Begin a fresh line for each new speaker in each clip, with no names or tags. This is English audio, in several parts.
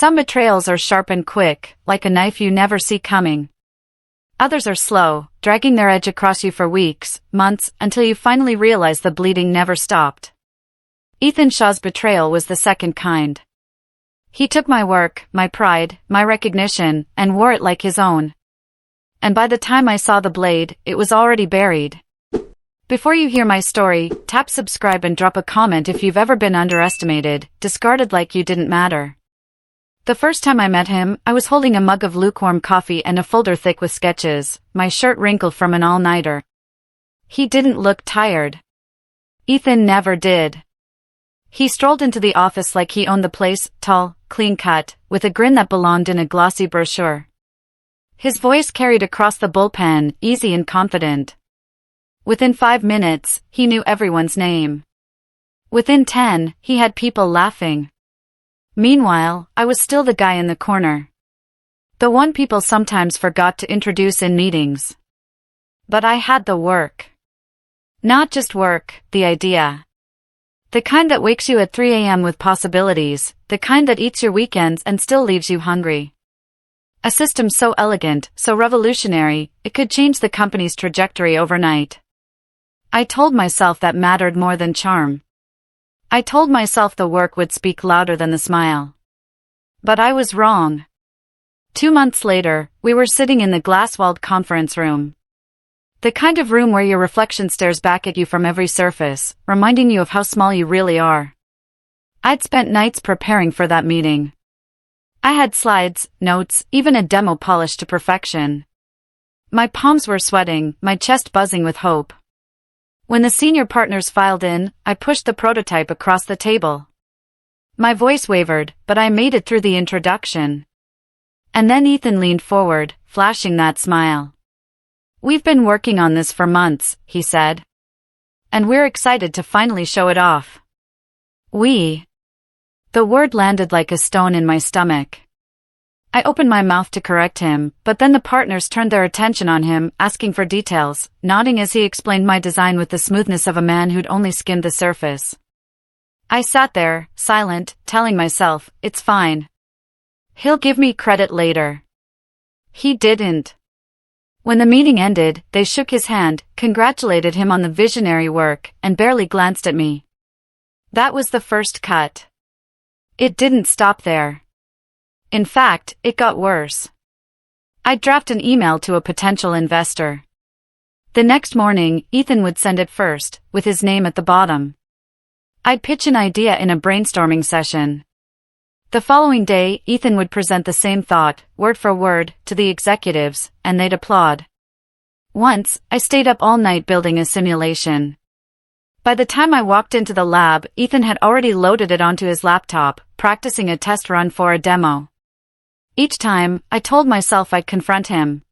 Some betrayals are sharp and quick, like a knife you never see coming. Others are slow, dragging their edge across you for weeks, months, until you finally realize the bleeding never stopped. Ethan Shaw's betrayal was the second kind. He took my work, my pride, my recognition, and wore it like his own. And by the time I saw the blade, it was already buried. Before you hear my story, tap subscribe and drop a comment if you've ever been underestimated, discarded like you didn't matter. The first time I met him, I was holding a mug of lukewarm coffee and a folder thick with sketches, my shirt wrinkled from an all-nighter. He didn't look tired. Ethan never did. He strolled into the office like he owned the place, tall, clean-cut, with a grin that belonged in a glossy brochure. His voice carried across the bullpen, easy and confident. Within 5 minutes, he knew everyone's name. Within 10, he had people laughing. Meanwhile, I was still the guy in the corner. The one people sometimes forgot to introduce in meetings. But I had the work. Not just work, the idea. The kind that wakes you at 3 a.m. with possibilities, the kind that eats your weekends and still leaves you hungry. A system so elegant, so revolutionary, it could change the company's trajectory overnight. I told myself that mattered more than charm. I told myself the work would speak louder than the smile. But I was wrong. 2 months later, we were sitting in the glass-walled conference room. The kind of room where your reflection stares back at you from every surface, reminding you of how small you really are. I'd spent nights preparing for that meeting. I had slides, notes, even a demo polished to perfection. My palms were sweating, my chest buzzing with hope. When the senior partners filed in, I pushed the prototype across the table. My voice wavered, but I made it through the introduction. And then Ethan leaned forward, flashing that smile. "We've been working on this for months," he said. "And we're excited to finally show it off." "We." The word landed like a stone in my stomach. I opened my mouth to correct him, but then the partners turned their attention on him, asking for details, nodding as he explained my design with the smoothness of a man who'd only skimmed the surface. I sat there, silent, telling myself, it's fine. He'll give me credit later. He didn't. When the meeting ended, they shook his hand, congratulated him on the visionary work, and barely glanced at me. That was the first cut. It didn't stop there. In fact, it got worse. I'd draft an email to a potential investor. The next morning, Ethan would send it first, with his name at the bottom. I'd pitch an idea in a brainstorming session. The following day, Ethan would present the same thought, word for word, to the executives, and they'd applaud. Once, I stayed up all night building a simulation. By the time I walked into the lab, Ethan had already loaded it onto his laptop, practicing a test run for a demo. Each time, I told myself I'd confront him.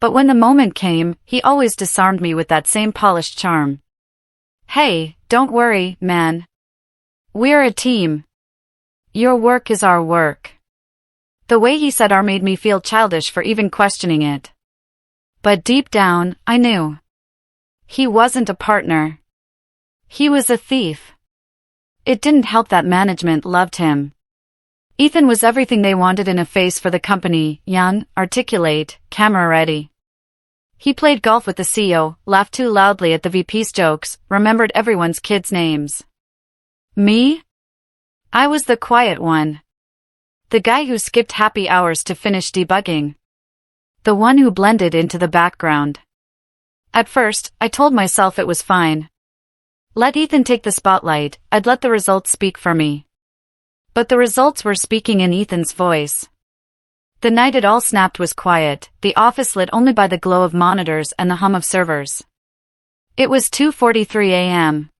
But when the moment came, he always disarmed me with that same polished charm. "Hey, don't worry, man. We're a team. Your work is our work." The way he said "our" made me feel childish for even questioning it. But deep down, I knew. He wasn't a partner. He was a thief. It didn't help that management loved him. Ethan was everything they wanted in a face for the company, young, articulate, camera-ready. He played golf with the CEO, laughed too loudly at the VP's jokes, remembered everyone's kids' names. Me? I was the quiet one. The guy who skipped happy hours to finish debugging. The one who blended into the background. At first, I told myself it was fine. Let Ethan take the spotlight, I'd let the results speak for me. But the results were speaking in Ethan's voice. The night it all snapped was quiet, the office lit only by the glow of monitors and the hum of servers. It was 2:43 a.m.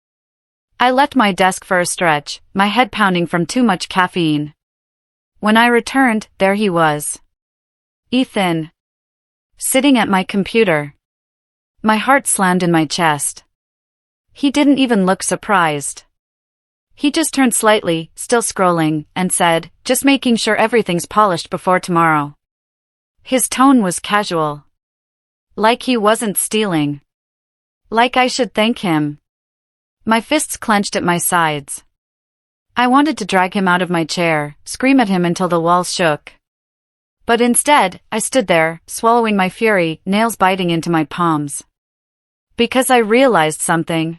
I left my desk for a stretch, my head pounding from too much caffeine. When I returned, there he was. Ethan. Sitting at my computer. My heart slammed in my chest. He didn't even look surprised. He just turned slightly, still scrolling, and said, "Just making sure everything's polished before tomorrow." His tone was casual. Like he wasn't stealing. Like I should thank him. My fists clenched at my sides. I wanted to drag him out of my chair, scream at him until the walls shook. But instead, I stood there, swallowing my fury, nails biting into my palms. Because I realized something.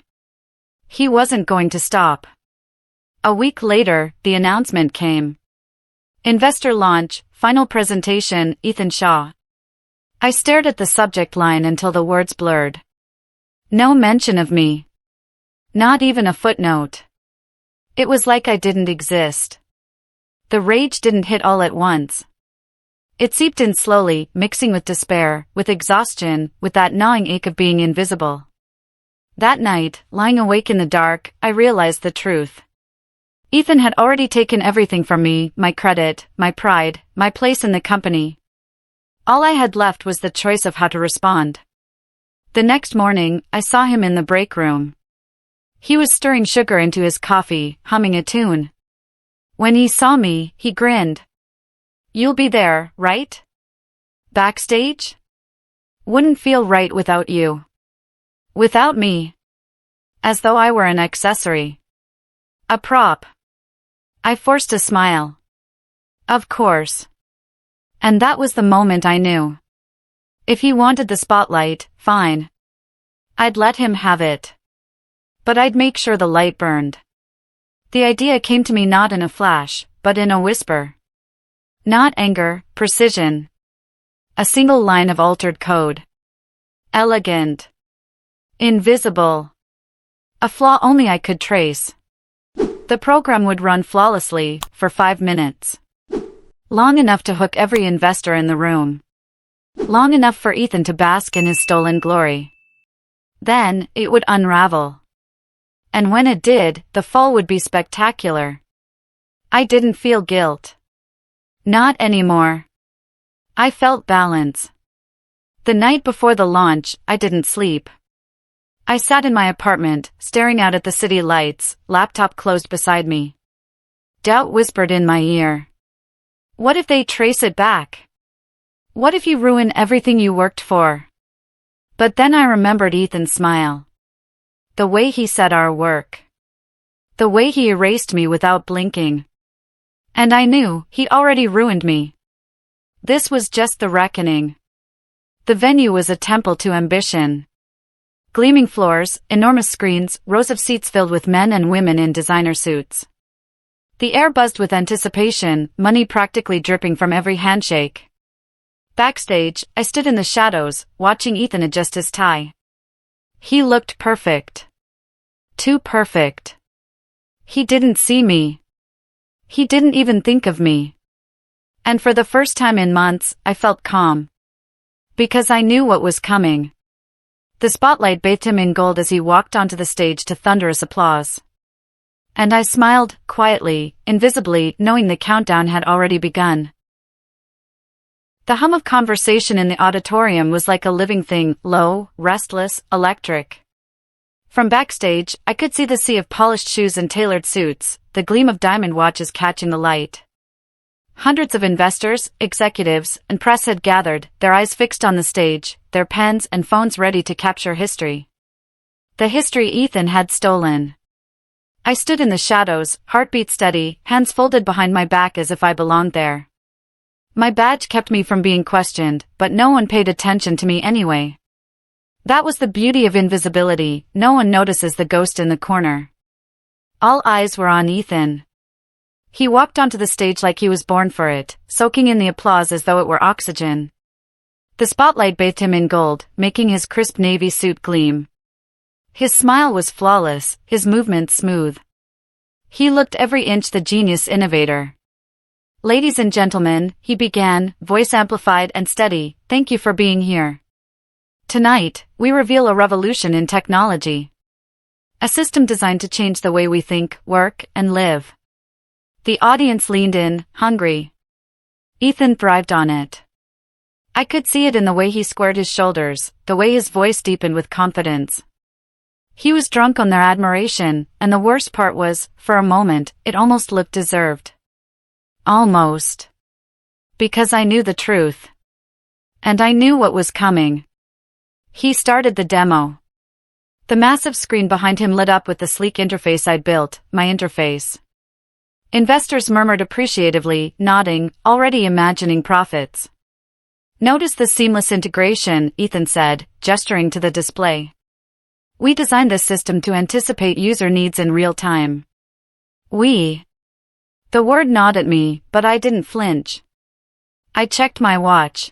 He wasn't going to stop. A week later, the announcement came. Investor launch, final presentation, Ethan Shaw. I stared at the subject line until the words blurred. No mention of me. Not even a footnote. It was like I didn't exist. The rage didn't hit all at once. It seeped in slowly, mixing with despair, with exhaustion, with that gnawing ache of being invisible. That night, lying awake in the dark, I realized the truth. Ethan had already taken everything from me, my credit, my pride, my place in the company. All I had left was the choice of how to respond. The next morning, I saw him in the break room. He was stirring sugar into his coffee, humming a tune. When he saw me, he grinned. You'll be there, right? Backstage? Wouldn't feel right without you. Without me. As though I were an accessory. A prop. I forced a smile. Of course. And that was the moment I knew. If he wanted the spotlight, fine. I'd let him have it. But I'd make sure the light burned. The idea came to me not in a flash, but in a whisper. Not anger, precision. A single line of altered code. Elegant. Invisible. A flaw only I could trace. The program would run flawlessly, for 5 minutes. Long enough to hook every investor in the room. Long enough for Ethan to bask in his stolen glory. Then, it would unravel. And when it did, the fall would be spectacular. I didn't feel guilt. Not anymore. I felt balance. The night before the launch, I didn't sleep. I sat in my apartment, staring out at the city lights, laptop closed beside me. Doubt whispered in my ear. What if they trace it back? What if you ruin everything you worked for? But then I remembered Ethan's smile. The way he said our work. The way he erased me without blinking. And I knew he'd already ruined me. This was just the reckoning. The venue was a temple to ambition. Gleaming floors, enormous screens, rows of seats filled with men and women in designer suits. The air buzzed with anticipation, money practically dripping from every handshake. Backstage, I stood in the shadows, watching Ethan adjust his tie. He looked perfect. Too perfect. He didn't see me. He didn't even think of me. And for the first time in months, I felt calm. Because I knew what was coming. The spotlight bathed him in gold as he walked onto the stage to thunderous applause. And I smiled, quietly, invisibly, knowing the countdown had already begun. The hum of conversation in the auditorium was like a living thing, low, restless, electric. From backstage, I could see the sea of polished shoes and tailored suits, the gleam of diamond watches catching the light. Hundreds of investors, executives, and press had gathered, their eyes fixed on the stage, their pens and phones ready to capture history. The history Ethan had stolen. I stood in the shadows, heartbeat steady, hands folded behind my back as if I belonged there. My badge kept me from being questioned, but no one paid attention to me anyway. That was the beauty of invisibility, no one notices the ghost in the corner. All eyes were on Ethan. He walked onto the stage like he was born for it, soaking in the applause as though it were oxygen. The spotlight bathed him in gold, making his crisp navy suit gleam. His smile was flawless, his movements smooth. He looked every inch the genius innovator. Ladies and gentlemen, he began, voice amplified and steady, thank you for being here. Tonight, we reveal a revolution in technology. A system designed to change the way we think, work, and live. The audience leaned in, hungry. Ethan thrived on it. I could see it in the way he squared his shoulders, the way his voice deepened with confidence. He was drunk on their admiration, and the worst part was, for a moment, it almost looked deserved. Almost. Because I knew the truth. And I knew what was coming. He started the demo. The massive screen behind him lit up with the sleek interface I'd built, my interface. Investors murmured appreciatively, nodding, already imagining profits. "Notice the seamless integration," Ethan said, gesturing to the display. "We designed this system to anticipate user needs in real time." "We?" The word gnawed at me, but I didn't flinch. I checked my watch.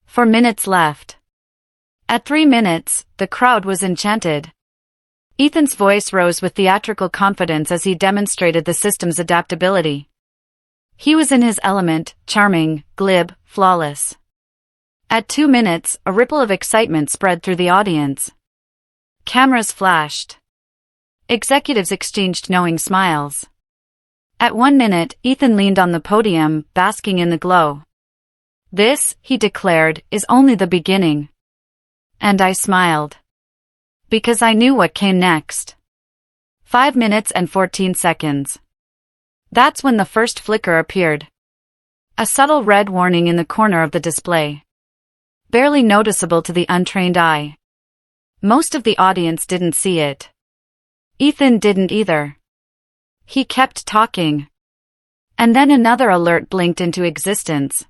4 minutes left. At 3 minutes, the crowd was enchanted. Ethan's voice rose with theatrical confidence as he demonstrated the system's adaptability. He was in his element, charming, glib, flawless. At 2 minutes, a ripple of excitement spread through the audience. Cameras flashed. Executives exchanged knowing smiles. At 1 minute, Ethan leaned on the podium, basking in the glow. "This," he declared, "is only the beginning." And I smiled. Because I knew what came next. 5 minutes and 14 seconds. That's when the first flicker appeared. A subtle red warning in the corner of the display. Barely noticeable to the untrained eye. Most of the audience didn't see it. Ethan didn't either. He kept talking. And then another alert blinked into existence.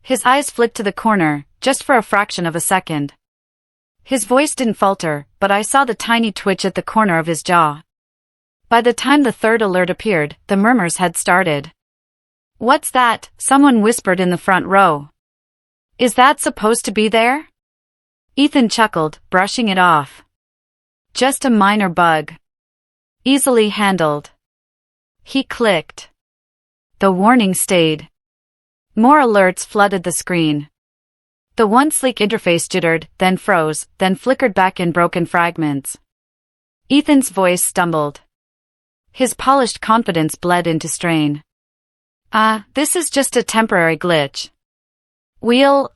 His eyes flicked to the corner, just for a fraction of a second. His voice didn't falter, but I saw the tiny twitch at the corner of his jaw. By the time the third alert appeared, the murmurs had started. "What's that?" someone whispered in the front row. "Is that supposed to be there?" Ethan chuckled, brushing it off. "Just a minor bug. Easily handled." He clicked. The warning stayed. More alerts flooded the screen. The one sleek interface jittered, then froze, then flickered back in broken fragments. Ethan's voice stumbled. His polished confidence bled into strain. This is just a temporary glitch. We'll,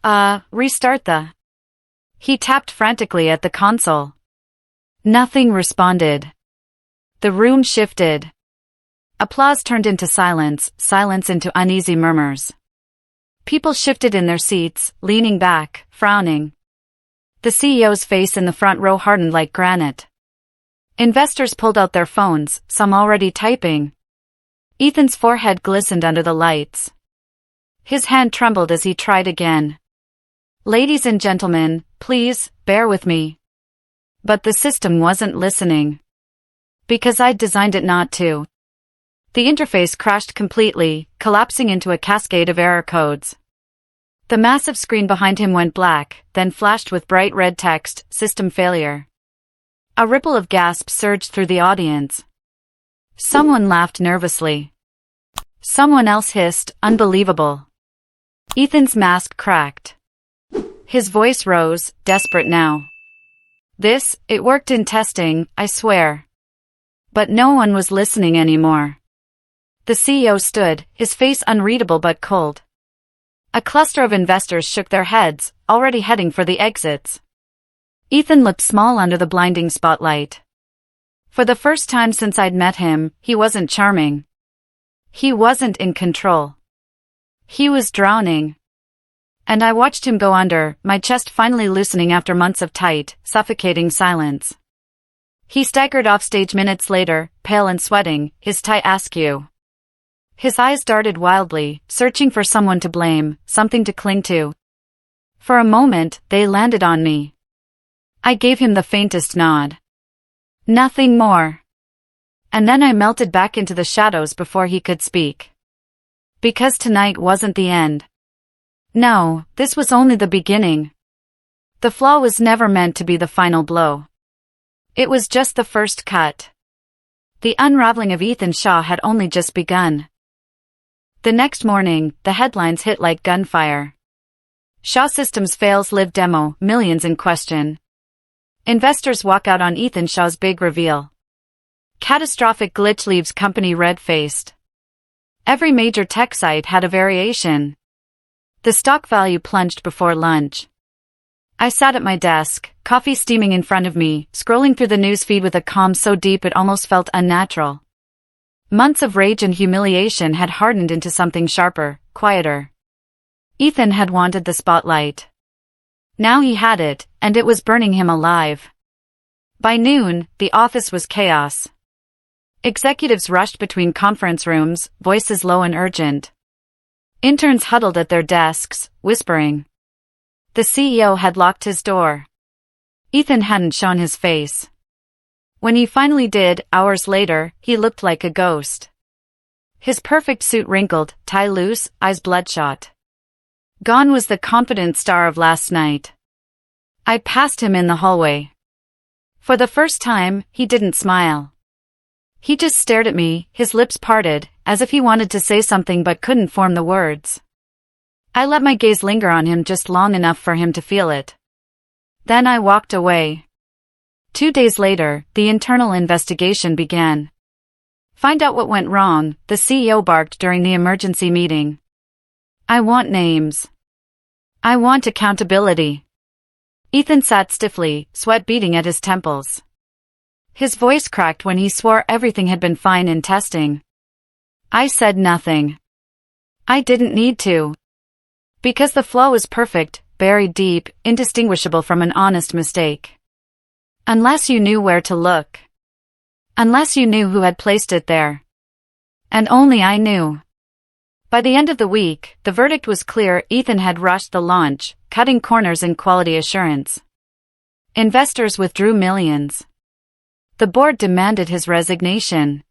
restart the..." He tapped frantically at the console. Nothing responded. The room shifted. Applause turned into silence, silence into uneasy murmurs. People shifted in their seats, leaning back, frowning. The CEO's face in the front row hardened like granite. Investors pulled out their phones, some already typing. Ethan's forehead glistened under the lights. His hand trembled as he tried again. "Ladies and gentlemen, please, bear with me." But the system wasn't listening. Because I'd designed it not to. The interface crashed completely, collapsing into a cascade of error codes. The massive screen behind him went black, then flashed with bright red text, "System failure." A ripple of gasps surged through the audience. Someone laughed nervously. Someone else hissed, "Unbelievable." Ethan's mask cracked. His voice rose, desperate now. It worked in testing, I swear." But no one was listening anymore. The CEO stood, his face unreadable but cold. A cluster of investors shook their heads, already heading for the exits. Ethan looked small under the blinding spotlight. For the first time since I'd met him, he wasn't charming. He wasn't in control. He was drowning. And I watched him go under, my chest finally loosening after months of tight, suffocating silence. He staggered off stage minutes later, pale and sweating, his tie askew. His eyes darted wildly, searching for someone to blame, something to cling to. For a moment, they landed on me. I gave him the faintest nod. Nothing more. And then I melted back into the shadows before he could speak. Because tonight wasn't the end. No, this was only the beginning. The flaw was never meant to be the final blow. It was just the first cut. The unraveling of Ethan Shaw had only just begun. The next morning, the headlines hit like gunfire. Shaw Systems fails live demo, millions in question. Investors walk out on Ethan Shaw's big reveal. Catastrophic glitch leaves company red-faced. Every major tech site had a variation. The stock value plunged before lunch. I sat at my desk, coffee steaming in front of me, scrolling through the news feed with a calm so deep it almost felt unnatural. Months of rage and humiliation had hardened into something sharper, quieter. Ethan had wanted the spotlight. Now he had it, and it was burning him alive. By noon, the office was chaos. Executives rushed between conference rooms, voices low and urgent. Interns huddled at their desks, whispering. The CEO had locked his door. Ethan hadn't shown his face. When he finally did, hours later, he looked like a ghost. His perfect suit wrinkled, tie loose, eyes bloodshot. Gone was the confident star of last night. I passed him in the hallway. For the first time, he didn't smile. He just stared at me, his lips parted, as if he wanted to say something but couldn't form the words. I let my gaze linger on him just long enough for him to feel it. Then I walked away. 2 days later, the internal investigation began. Find out what went wrong, the CEO barked during the emergency meeting. I want names. I want accountability. Ethan sat stiffly, sweat beading at his temples. His voice cracked when he swore everything had been fine in testing. I said nothing. I didn't need to. Because the flaw was perfect, buried deep, indistinguishable from an honest mistake. Unless you knew where to look. Unless you knew who had placed it there. And only I knew. By the end of the week, the verdict was clear. Ethan had rushed the launch, cutting corners in quality assurance. Investors withdrew millions. The board demanded his resignation.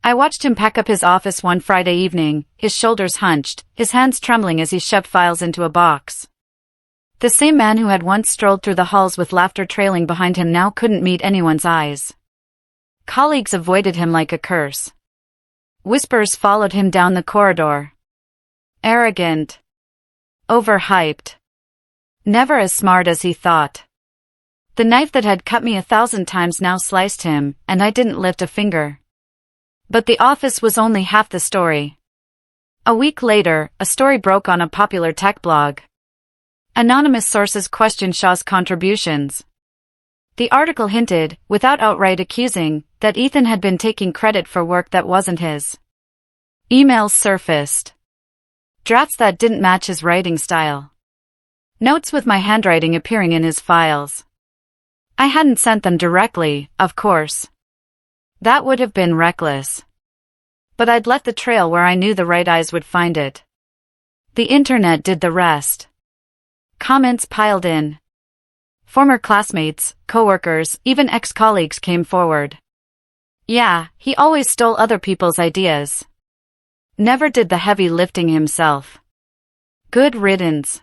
I watched him pack up his office one Friday evening, his shoulders hunched, his hands trembling as he shoved files into a box. The same man who had once strolled through the halls with laughter trailing behind him now couldn't meet anyone's eyes. Colleagues avoided him like a curse. Whispers followed him down the corridor. Arrogant. Overhyped. Never as smart as he thought. The knife that had cut me 1,000 times now sliced him, and I didn't lift a finger. But the office was only half the story. A week later, a story broke on a popular tech blog. Anonymous sources questioned Shaw's contributions. The article hinted, without outright accusing, that Ethan had been taking credit for work that wasn't his. Emails surfaced. Drafts that didn't match his writing style. Notes with my handwriting appearing in his files. I hadn't sent them directly, of course. That would have been reckless. But I'd left the trail where I knew the right eyes would find it. The internet did the rest. Comments piled in. Former classmates, coworkers, even ex-colleagues came forward. Yeah, he always stole other people's ideas. Never did the heavy lifting himself. Good riddance.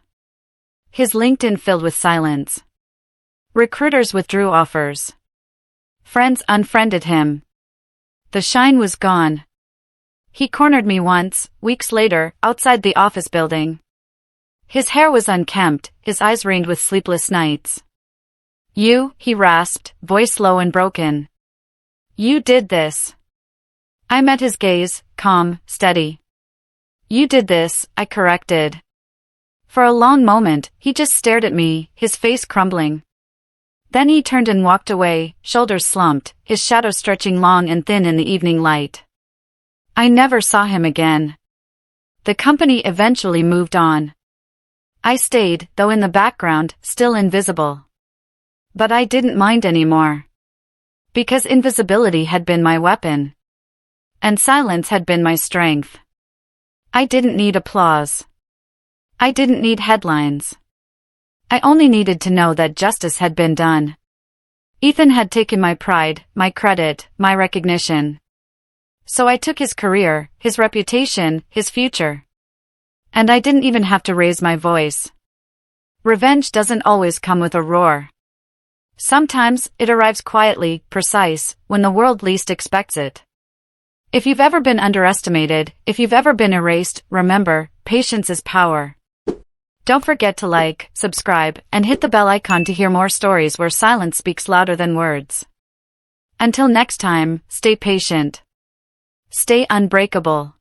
His LinkedIn filled with silence. Recruiters withdrew offers. Friends unfriended him. The shine was gone. He cornered me once, weeks later, outside the office building. His hair was unkempt, his eyes ringed with sleepless nights. You, he rasped, voice low and broken. You did this. I met his gaze, calm, steady. You did this, I corrected. For a long moment, he just stared at me, his face crumbling. Then he turned and walked away, shoulders slumped, his shadow stretching long and thin in the evening light. I never saw him again. The company eventually moved on. I stayed, though in the background, still invisible. But I didn't mind anymore. Because invisibility had been my weapon. And silence had been my strength. I didn't need applause. I didn't need headlines. I only needed to know that justice had been done. Ethan had taken my pride, my credit, my recognition. So I took his career, his reputation, his future. And I didn't even have to raise my voice. Revenge doesn't always come with a roar. Sometimes, it arrives quietly, precise, when the world least expects it. If you've ever been underestimated, if you've ever been erased, remember, patience is power. Don't forget to like, subscribe, and hit the bell icon to hear more stories where silence speaks louder than words. Until next time, stay patient. Stay unbreakable.